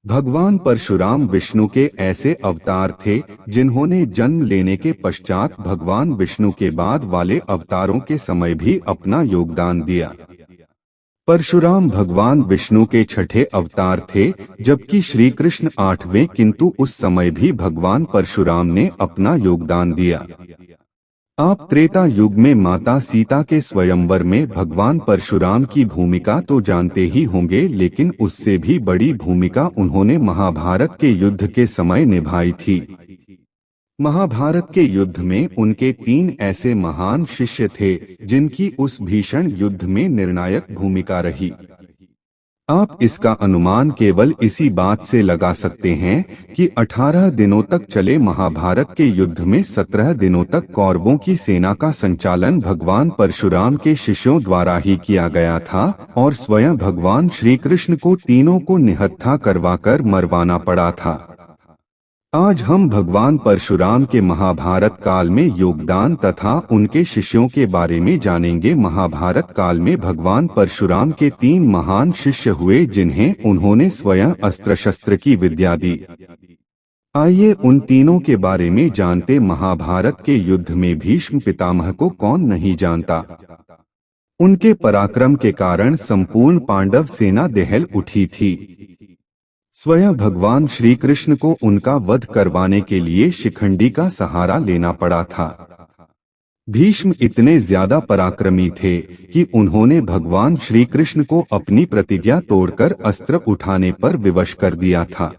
भगवान परशुराम विष्णु के ऐसे अवतार थे जिन्होंने जन्म लेने के पश्चात भगवान विष्णु के बाद वाले अवतारों के समय भी अपना योगदान दिया। परशुराम भगवान विष्णु के छठे अवतार थे, जबकि श्री कृष्ण आठवें, किंतु उस समय भी भगवान परशुराम ने अपना योगदान दिया। आप त्रेता युग में माता सीता के स्वयंवर में भगवान परशुराम की भूमिका तो जानते ही होंगे, लेकिन उससे भी बड़ी भूमिका उन्होंने महाभारत के युद्ध के समय निभाई थी। महाभारत के युद्ध में उनके 3 ऐसे महान शिष्य थे जिनकी उस भीषण युद्ध में निर्णायक भूमिका रही। आप इसका अनुमान केवल इसी बात से लगा सकते हैं कि 18 दिनों तक चले महाभारत के युद्ध में 17 दिनों तक कौरवों की सेना का संचालन भगवान परशुराम के शिष्यों द्वारा ही किया गया था और स्वयं भगवान श्री कृष्ण को तीनों को निहत्था करवाकर मरवाना पड़ा था। आज हम भगवान परशुराम के महाभारत काल में योगदान तथा उनके शिष्यों के बारे में जानेंगे। महाभारत काल में भगवान परशुराम के 3 महान शिष्य हुए जिन्हें उन्होंने स्वयं अस्त्र शस्त्र की विद्या दी। आइए उन तीनों के बारे में जानते। महाभारत के युद्ध में भीष्म पितामह को कौन नहीं जानता। उनके पराक्रम के कारण संपूर्ण पांडव सेना दहल उठी थी। स्वयं भगवान श्री कृष्ण को उनका वध करवाने के लिए शिखंडी का सहारा लेना पड़ा था। भीष्म इतने ज्यादा पराक्रमी थे कि उन्होंने भगवान श्री कृष्ण को अपनी प्रतिज्ञा तोड़कर अस्त्र उठाने पर विवश कर दिया था।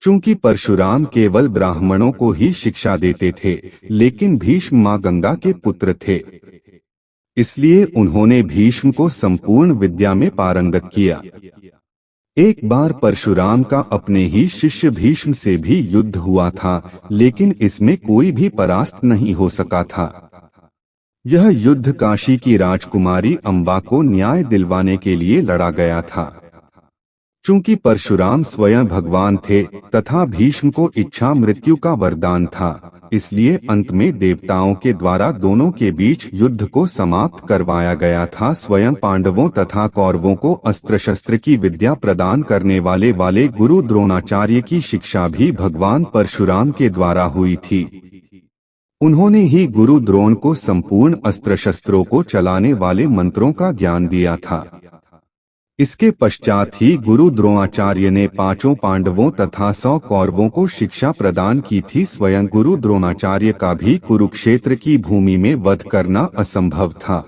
चूंकि परशुराम केवल ब्राह्मणों को ही शिक्षा देते थे, लेकिन भीष्म मां गंगा के पुत्र थे, इसलिए उन्होंने भीष्म को संपूर्ण विद्या में पारंगत किया। एक बार परशुराम का अपने ही शिष्य भीष्म से भी युद्ध हुआ था, लेकिन इसमें कोई भी परास्त नहीं हो सका था। यह युद्ध काशी की राजकुमारी अंबा को न्याय दिलवाने के लिए लड़ा गया था। चूंकि परशुराम स्वयं भगवान थे तथा भीष्म को इच्छा मृत्यु का वरदान था, इसलिए अंत में देवताओं के द्वारा दोनों के बीच युद्ध को समाप्त करवाया गया था। स्वयं पांडवों तथा कौरवों को अस्त्र शस्त्र की विद्या प्रदान करने वाले गुरु द्रोणाचार्य की शिक्षा भी भगवान परशुराम के द्वारा हुई थी। उन्होंने ही गुरु द्रोण को संपूर्ण अस्त्र शस्त्रों को चलाने वाले मंत्रों का ज्ञान दिया था। इसके पश्चात ही गुरु द्रोणाचार्य ने 5 पांडवों तथा 100 कौरवों को शिक्षा प्रदान की थी। स्वयं गुरु द्रोणाचार्य का भी कुरुक्षेत्र की भूमि में वध करना असंभव था।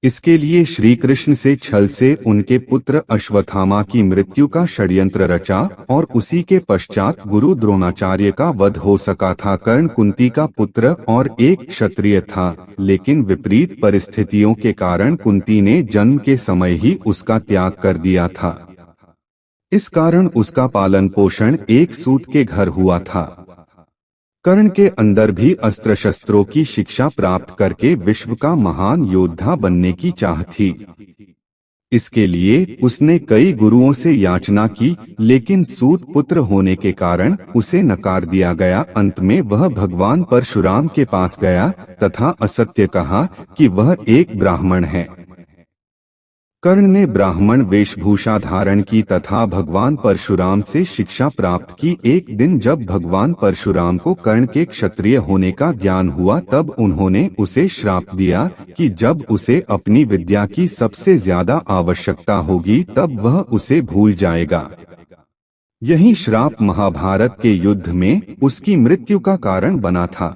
इसके लिए श्री कृष्ण से छल से उनके पुत्र अश्वत्थामा की मृत्यु का षड्यंत्र रचा और उसी के पश्चात गुरु द्रोणाचार्य का वध हो सका था। कर्ण कुंती का पुत्र और एक क्षत्रिय था, लेकिन विपरीत परिस्थितियों के कारण कुंती ने जन्म के समय ही उसका त्याग कर दिया था। इस कारण उसका पालन पोषण एक सूत के घर हुआ था। कर्ण के अंदर भी अस्त्र शस्त्रों की शिक्षा प्राप्त करके विश्व का महान योद्धा बनने की चाह थी। इसके लिए उसने कई गुरुओं से याचना की, लेकिन सूत पुत्र होने के कारण उसे नकार दिया गया। अंत में वह भगवान परशुराम के पास गया तथा असत्य कहा कि वह एक ब्राह्मण है। कर्ण ने ब्राह्मण वेशभूषा धारण की तथा भगवान परशुराम से शिक्षा प्राप्त की। एक दिन जब भगवान परशुराम को कर्ण के क्षत्रिय होने का ज्ञान हुआ, तब उन्होंने उसे श्राप दिया कि जब उसे अपनी विद्या की सबसे ज्यादा आवश्यकता होगी तब वह उसे भूल जाएगा। यही श्राप महाभारत के युद्ध में उसकी मृत्यु का कारण बना था।